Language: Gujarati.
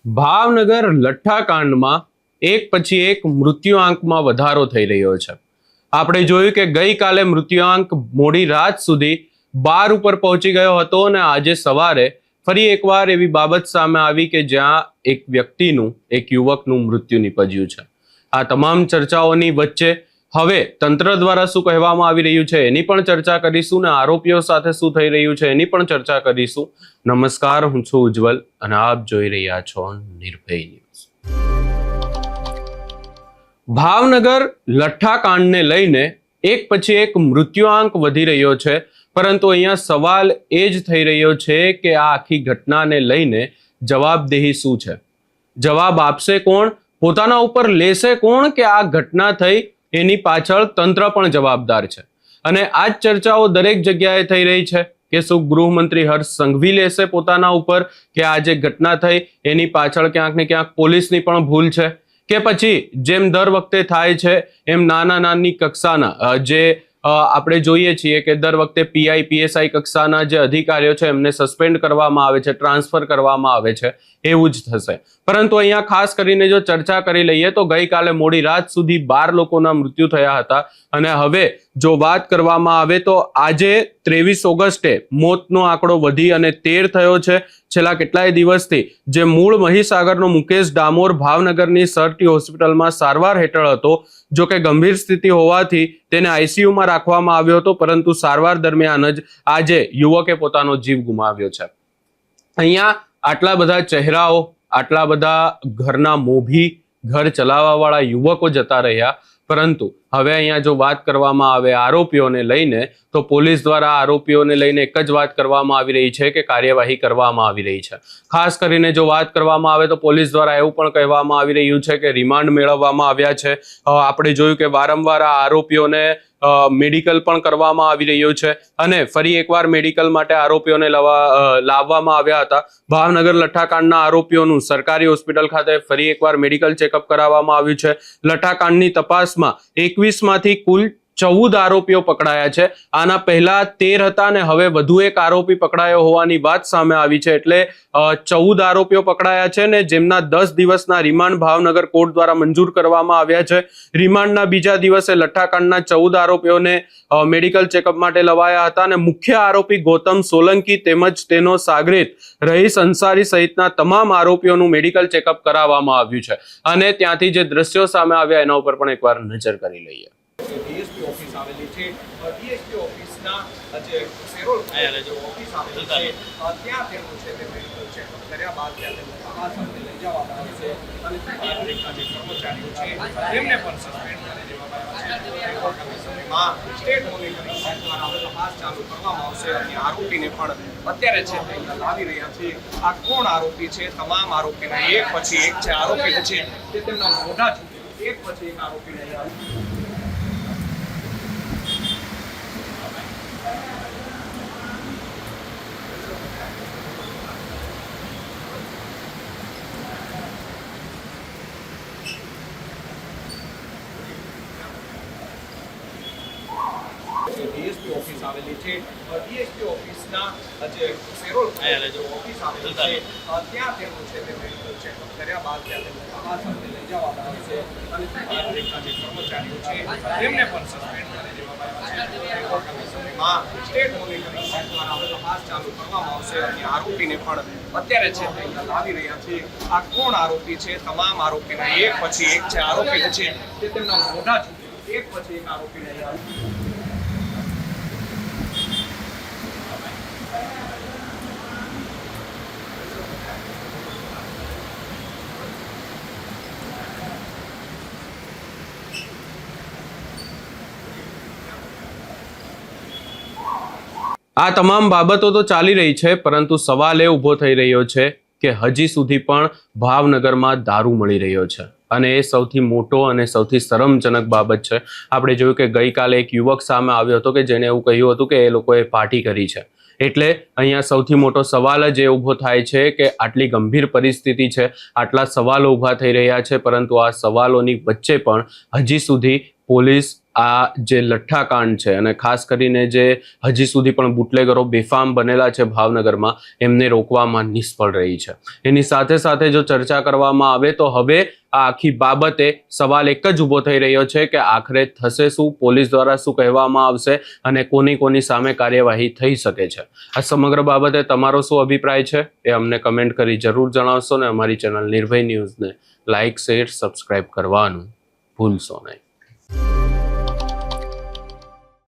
ભાવનગર લઠ્ઠાકાંડમાં એક પછી એક મૃત્યુઆંકમાં વધારો થઈ રહ્યો છે। આપણે જોયું કે ગઈકાલે મૃત્યુઆંક મોડી રાત સુધી 12 ઉપર પહોંચી ગયો હતો અને આજે સવારે ફરી એકવાર એવી બાબત સામે આવી કે જ્યાં એક વ્યક્તિનું, એક યુવકનું મૃત્યુ નિપજ્યું છે। આ તમામ ચર્ચાઓની વચ્ચે હવે તંત્ર દ્વારા શું કહેવામાં આવી રહ્યું છે એની પણ ચર્ચા કરીશું ને આરોપીઓ સાથે શું થઈ રહ્યું છે એની પણ ચર્ચા કરીશું। નમસ્કાર, હું છું ઉજ્જવલ અને આપ જોઈ રહ્યા છો નિર્ભય ન્યૂઝ। ભાવનગર લઠ્ઠાકાંડને લઈને એક પછી એક મૃત્યુઆંક વધી રહ્યો છે, પરંતુ અહીંયા સવાલ એ જ થઈ રહ્યો છે કે આ આખી ઘટનાને લઈને જવાબદેહી શું છે? જવાબ આપશે કોણ? પોતાના ઉપર લેશે કોણ કે આ ઘટના થઈ એની પાછળ તંત્ર પણ જવાબદાર છે? અને આ જ ચર્ચાઓ દરેક જગ્યાએ થઈ રહી છે કે શું ગૃહમંત્રી હર્ષ સંઘવી લેશે પોતાના ઉપર કે આ જે ઘટના થઈ એની પાછળ ક્યાંક ને ક્યાંક પોલીસની પણ ભૂલ છે, કે પછી જેમ દર વખતે થાય છે એમ નાની કક્ષાના જે આપણે જોઈએ છીએ કે દર વખતે પીઆઈ પીએસઆઈ કક્ષાના જે અધિકારીઓ છે એમને સસ્પેન્ડ કરવામાં આવે છે, ટ્રાન્સફર કરવામાં આવે છે, એવું જ થશે। પરંતુ અહીંયા ખાસ કરીને જો ચર્ચા કરી લઈએ તો ગઈકાલે મોડી રાત સુધી 12 લોકોના મૃત્યુ થયા હતા અને હવે જો વાત કરવામાં આવે તો આજે 23 ઓગસ્ટે મોતનો આંકડો વધી અને 13 થયો છે। છેલ્લા કેટલાય દિવસથી જે મૂળ મહીસાગરનો મુકેશ ડામોર ભાવનગરની સરટી હોસ્પિટલમાં સારવાર હેઠળ હતો, જો કે ગંભીર સ્થિતિ હોવાથી તેને આઈસીયુમાં રાખવામાં આવ્યો હતો, પરંતુ સારવાર દરમિયાન જ આજે યુવકે પોતાનો જીવ ગુમાવ્યો છે। અહીંયા આટલા બધા ચહેરાઓ, આટલા બધા ઘરના મોભી, ઘર ચલાવવા વાળા યુવકો જતા રહ્યા, પરંતુ હવે અહીંયા જો વાત કરવામાં આવે આરોપીઓને લઈને તો પોલીસ દ્વારા આરોપીઓને લઈને એક જ વાત કરવામાં આવી રહી છે કે કાર્યવાહી કરવામાં આવી રહી છે। ખાસ કરીને જો વાત કરવામાં આવે તો પોલીસ દ્વારા એવું પણ કહેવામાં આવી રહ્યું છે કે રિમાન્ડ મેળવવામાં આવ્યા છે। આપણે જોયું કે વારંવાર આ આરોપીઓને મેડિકલ પણ કરવામાં આવી રહ્યું છે અને ફરી એકવાર મેડિકલ માટે આરોપીઓને લાવવામાં આવ્યા હતા। ભાવનગર લઠ્ઠાકાંડના આરોપીઓનું સરકારી હોસ્પિટલ ખાતે ફરી એકવાર મેડિકલ ચેકઅપ કરાવવામાં આવ્યું છે। લઠ્ઠાકાંડની તપાસમાં 21 માંથી કુલ 14 આરોપીઓ પકડાયા છે। આના પહેલા 13 હતા અને હવે વધુ એક આરોપી પકડાયો હોવાની વાત સામે આવી છે, એટલે 14 આરોપીઓ પકડાયા છે ને જેમના 10 દિવસના રિમાન્ડ ભાવનગર કોર્ટ દ્વારા મંજૂર કરવામાં આવ્યા છે। રિમાન્ડના બીજા દિવસે લઠ્ઠાકાંડના 14 આરોપીઓને મેડિકલ ચેકઅપ માટે લવાયા હતા અને મુખ્ય આરોપી ગૌતમ સોલંકી તેમજ તેનો સાગરીત રહીસ અંસારી સહિતના તમામ આરોપીઓનું મેડિકલ ચેકઅપ કરાવવામાં આવ્યું છે અને ત્યાંથી જે દ્રશ્યો સામે આવ્યા એના ઉપર પણ એકવાર નજર કરી લઈએ। ડીએસપી ઓફિસ આવેલી છે, ડીએસપી ઓફિસના જે સેરોલ જે ઓફિસ આવેલી છે ત્યાં તેનું છે તે મેડિકલ ચેકઅપ કર્યા બાદ ત્યાં તેનું તપાસ અર્થે લઈ જવામાં આવે છે અને પાલિકાના જે કર્મચારીઓ છે તેમને પણ સસ્પેન્ડ કરી દેવામાં આવ્યા છે। આગામી સમયમાં સ્ટેટ મોનિટરિંગ સેલ દ્વારા હવે તપાસ ચાલુ કરવામાં આવશે અને આરોપીને પણ અત્યારે છે તે લાવી રહ્યા છે। આ કોણ આરોપી છે? તમામ આરોપીના એક પછી એક છે આરોપી છે તે તેમના મોઢા છે એક પછી એક આરોપી લઈ આવ્યા। ડીએસપી ઓફિસ આવેલી છે, ડીએસપી ઓફિસના જે સેરોલ જે ઓફિસ આવેલી છે ત્યાં તેનું છે તે મેડિકલ ચેકઅપ કર્યા બાદ ત્યાં તેનું તપાસ અર્થે લઈ જવામાં આવે છે અને પાલિકાના જે કર્મચારીઓ છે તેમને પણ સસ્પેન્ડ કરી દેવામાં આવ્યા છે। આગામી સમયમાં સ્ટેટ મોનિટરિંગ સેલ દ્વારા હવે તપાસ ચાલુ કરવામાં આવશે અને આરોપીને પણ અત્યારે છે તે લાવી રહ્યા છે। આ કોણ આરોપી છે? તમામ આરોપીના એક પછી એક છે આરોપી છે તે તેમના મોઢા છે એક પછી એક આરોપી લઈ આવ્યા। આ તમામ બાબતો તો ચાલી રહી છે, પરંતુ સવાલ એ ઊભો થઈ રહ્યો છે કે હજી સુધી પણ ભાવનગરમાં દારૂ મળી રહ્યો છે અને એ સૌથી મોટો અને સૌથી શરમજનક બાબત છે। આપણે જોયું કે ગઈકાલે એક યુવક સામે આવ્યો હતો કે જેને એવું કહ્યું હતું કે એ લોકોએ પાર્ટી કરી છે, એટલે અહીંયા સૌથી મોટો સવાલ જ એ ઊભો થાય છે કે આટલી ગંભીર પરિસ્થિતિ છે, આટલા સવાલો ઊભા થઈ રહ્યા છે, પરંતુ આ સવાલોની વચ્ચે પણ હજી સુધી પોલીસ આ જે લઠ્ઠાકાંડ છે અને ખાસ કરીને જે હજી સુધી પણ બુટલેગરો બેફામ બનેલા છે ભાવનગરમાં, એમને રોકવામાં નિષ્ફળ રહી છે. એની સાથે સાથે જો ચર્ચા કરવામાં આવે તો હવે આ આખી બાબતે સવાલ એક જ ઊભો થઈ રહ્યો છે કે આખરે થશે શું, પોલીસ દ્વારા શું કહેવામાં આવશે અને કોની સામે કાર્યવાહી થઈ શકે છે. આ સમગ્ર બાબતે તમારો શું અભિપ્રાય છે એ અમને કમેન્ટ કરી જરૂર જણાવશો ને અમારી ચેનલ નિર્ભય ન્યૂઝને લાઇક, શેર, સબસ્ક્રાઇબ કરવાનું ભૂલશો નહીં.